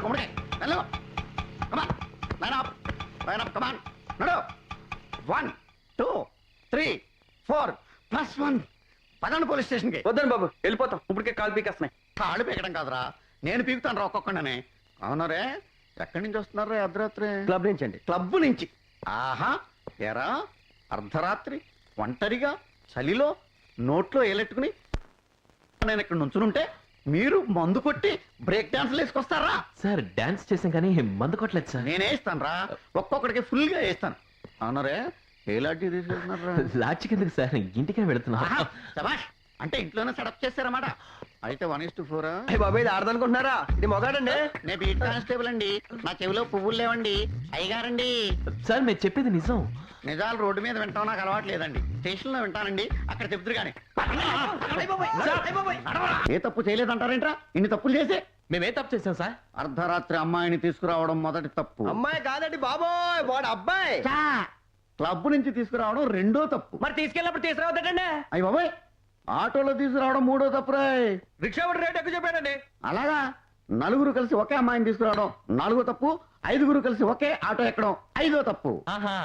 గుమ్మడికాయ వెళ్ళు కమాన్ line up come on నడు 1 2 3 4 +1 పదండి పోలీస్ స్టేషన్కి. వద్దండి బాబు, వెళ్ళిపోతాం. ఇప్పటికే కాలు పీకేస్తున్నాయి. కాళ్ళు పీకడం కాదురా, నేను పీకుతాను రా ఒక్కొక్కడనే. అవునరే, ఎక్కడి నుంచి వస్తున్నారా అర్ధరాత్రి? క్లబ్ నుంచి అండి. క్లబ్ నుంచి? ఆహా, ఎరా అర్ధరాత్రి ఒంటరిగా చలిలో నోట్లో ఏలెట్టుకుని నేను ఇక్కడ నుంచునుంటే మీరు మందు కొట్టి బ్రేక్ డాన్స్లు వేసుకొస్తారా? సార్ డాన్స్ చేసాం కానీ మందు కొట్టలేదు సార్. నేనే ఇస్తాను రా, ఒక్కొక్కడికి ఫుల్ గా వేస్తాను. అవునరే, ఏ లాడ్జీ తీసుకెళ్తున్నారా? లాడ్జి కిందకి సార్, ఇంటికే వెళుతున్నా. శభాష్, అంటే ఇంట్లోనే సెటప్ చేస్తారన్నమాట. అయితే 1:4. బాబు ఇది ఆడదనుకుంటున్నారా? ఇది మొగాడండి. నేను బీట్ కానిస్టేబుల్ అండి, నా చెవిలో పువ్వులు లేవండి. అయ్యగారండి. సార్ మీరు చెప్పేది నిజం. నిజాలు రోడ్డు మీద వింటాం నాకు అలవాటు లేదండి, స్టేషన్ లో వింటానండి. అక్కడ చెప్తురు కానీ ఏ తప్పు చేయలేదంటారేంట్రా ఇన్ని తప్పులు చేసి? మేమే తప్పు చేసాం సార్. అర్ధరాత్రి అమ్మాయిని తీసుకురావడం మొదటి తప్పు. అమ్మాయి కాదండి బాబోయ్, వాడు అబ్బాయి. క్లబ్ నుంచి తీసుకురావడం రెండో తప్పు. మరి తీసుకెళ్ళినప్పుడు తీసుకురావద్దండి. అయ్యి బాబాయ్, ఆటోలో తీసుకురావడం మూడో తప్పు రాయ్. రిక్షా వాడు రేట్ ఎక్కువ చెప్పాడండి. అలాగా నలుగురు కలిసి ఒకే అమ్మాయిని తీసుకురావడం నాలుగో తప్పు. 5గురు కలిసి ఒకే ఆటో ఎక్కడం 5వ తప్పు. ఆహా,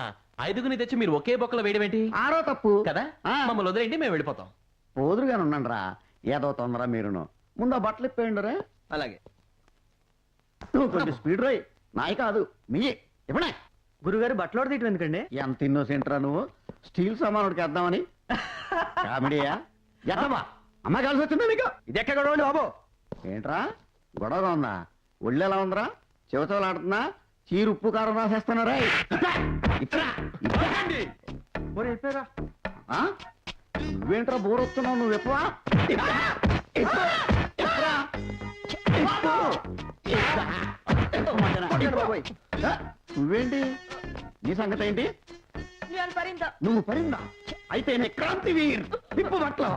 5గురిని తెచ్చి మీరు ఒకే బొక్కలో వేయడం ఏంటి? 6వ తప్పు కదా. మమ్మల్ని వదిలేండి, మేము వెళ్ళిపోతాం. పోదురుగానే ఉండండి రా, ఏదో తొందర మీరును. ముందు ఆ బట్టలు ఇప్పేయండి రే. అలాగే. నువ్వు కొంచెం స్పీడ్ రోయ్, నాయి కాదు మీ. ఇప్పుడే గురుగారు బట్టలు తీయటం ఎందుకండి? ఎంత ఇన్నోసెంట్ రా నువ్వు. స్టీల్ సామానుడికి వేద్దామని కామెడీయా? ఎద్దమ్మా అమ్మాయి కలిసి వచ్చిందా నీకు? ఇది ఎక్కడ గొడవండి బాబు? ఏంట్రా గొడవగా ఉందా? ఒళ్ళు ఎలా ఉందిరా? చివచవలాడుతున్నా? చీరు ఉప్పు కారం రాసేస్తాను రా. నువ్వేంట్రా బోర్ వస్తున్నావు? నువ్వు ఎప్పువా నువ్వేంటి? నీ సంగతి ఏంటి? నువ్వు పరిందా? అయితే నే క్రాంతి వీర్ తిప్పు బట్టలు.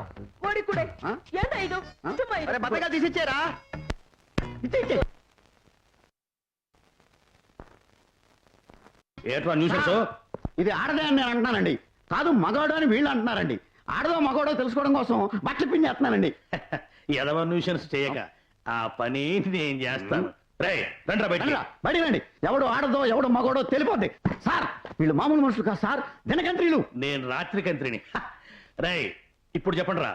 బట్టగా తీసిచ్చారా? ఏట్రా న్యూసెన్స్? ఇది ఆడదే అని నేను అంటున్నానండి, కాదు మగవాడు అని వీళ్ళు అంటున్నారండి. ఆడదో మగవాడో తెలుసుకోవడం కోసం బట్టలు పిండేస్తున్నానండి. ఎదవ న్యూషన్స్ చేయక ఆ పని నేను చేస్తాను. బడి రండి, ఎవడు ఆడదో ఎవడు మగవాడో తెలిపోద్ది. సార్ వీళ్ళు మామూలు మనుషులు కాదు సార్, దినకంత్రీలు. నేను రాత్రి కంత్రిని. రై ఇప్పుడు చెప్పండి రా,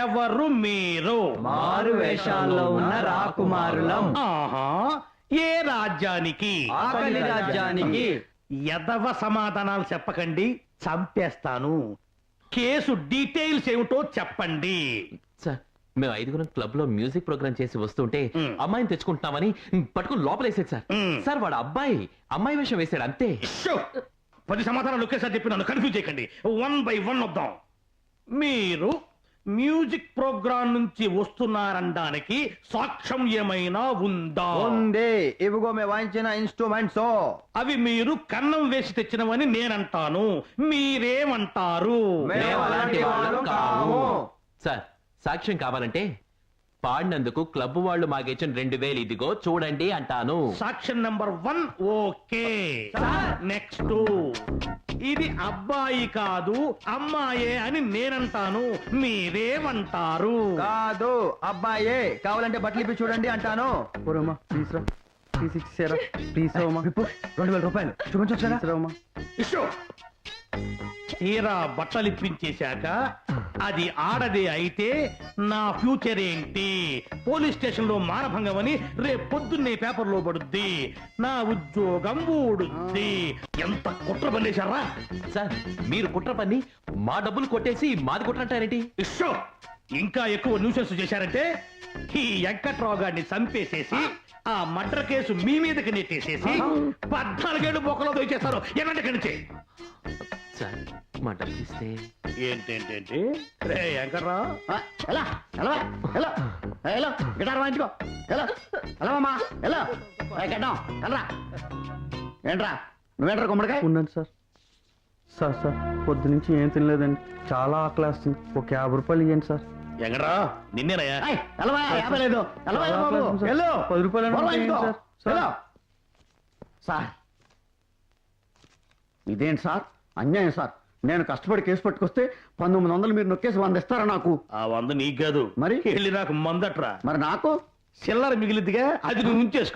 ఎవరు మీరు? మారు వేషాల్లో ఉన్న రాకుమారులం. ఆహా, ఏ రాజ్యానికి? ఆకలి రాజ్యానికి. ఎదవ సమాధానాలు చెప్పకండి, చంపేస్తాను. కేసు డీటెయిల్స్ ఏమిటో చెప్పండి. సార్ మేము 5గురం క్లబ్ లో మ్యూజిక్ ప్రోగ్రామ్ చేసి వస్తుంటే అమ్మాయిని తెచ్చుకుంటున్నామని పట్టుకుని లోపలేసాడు సార్. సార్ వాడు అమ్మాయి వేషం వేసాడు అంతే. 10 సమాధానాలు ఒకేసారి చెప్పి నన్ను కన్ఫ్యూజ్ చేయకండి. 1 by 1 వద్దాం. మీరు మ్యూజిక్ ప్రోగ్రామ్ నుంచి వస్తున్నారనడానికి సాక్ష్యం ఏమైనా ఉందా? ఉంది. ఇవిగో మేము వాయించిన ఇన్స్ట్రుమెంట్స్. అవి మీరు కన్నం వేసి తెచ్చినవని నేనంటాను. మీరేమంటారు? మేము అలాంటి వాళ్ళం కాము. సార్ సాక్ష్యం కావాలంటే పాడినందుకు క్లబ్ వాళ్ళు మాకిచ్చిన 2000 ఇదిగో చూడండి అంటాను. సాక్ష్యం నంబర్ 1 ఓకే. నెక్స్ట్, ఇది అబ్బాయి కాదు అమ్మాయే అని నేనంటాను. మీరేమంటారు? కాదు అబ్బాయే. కావాలంటే బట్టలు ఇప్పి చూడండి అంటాను. ఇష్యూ. తీరా బట్టలిప్పించేశాక అది ఆడదే అయితే నా ఫ్యూచర్ ఏంటి? పోలీస్ స్టేషన్ లో మానభంగం అని రేపు పొద్దున్నే పేపర్లో పడుద్ది. నా ఉద్యోగం ఊడుద్ది. ఎంత కుట్ర పనిచేశారా? సార్ మీరు కుట్ర పన్ని మా డబ్బులు కొట్టేసి మాది కుట్రంటారేంటి? ఇష్యూ. ఇంకా ఎక్కువ న్యూసెన్స్ చేశారంటే ఈ వెంకట్రావు గారిని చంపేసేసి ఆ మర్డర్ కేసు మీ మీదకి నెట్టేసేసి 14 ఏళ్ళు బొక్కలో దోచేస్తారు. ఎన్నటి నుంచి సార్ మా డబ్బులు ఇస్తే ఏంటేంటేంటి? రే వెంకట్రావు, ఎలా ఎలా ఎలా ఎలా గిటార్ వాయించుకో. ఎలా ఎలా అమ్మా ఎలా గడ్డం కలరా. ఏంట్రా నువ్వేంట్రా గుమ్మడికాయ? ఉన్నాను సార్. సార్ పొద్దు నుంచి ఏం తినలేదండి, చాలా ఆకలేస్తుంది. ఒక 50 రూపాయలు ఇవ్వండి సార్. ఎగరా నిన్నేనయ్యా? ఎలా 50 లేదు. ఎలా బాబు 10 రూపాయలు సార్. ఇదేంటి సార్ అన్యాయం సార్. నేను కష్టపడి కేసు పట్టుకొస్తే 1900 మీరు నొక్కేసి 100 ఇస్తారా నాకు? ఆ 100 నీకు కాదు, మరి వెళ్ళి నాకు మందట్రా. మరి నాకు చిల్లర మిగిలిద్దిగా, అది నువ్వు ఉంచేసుకో.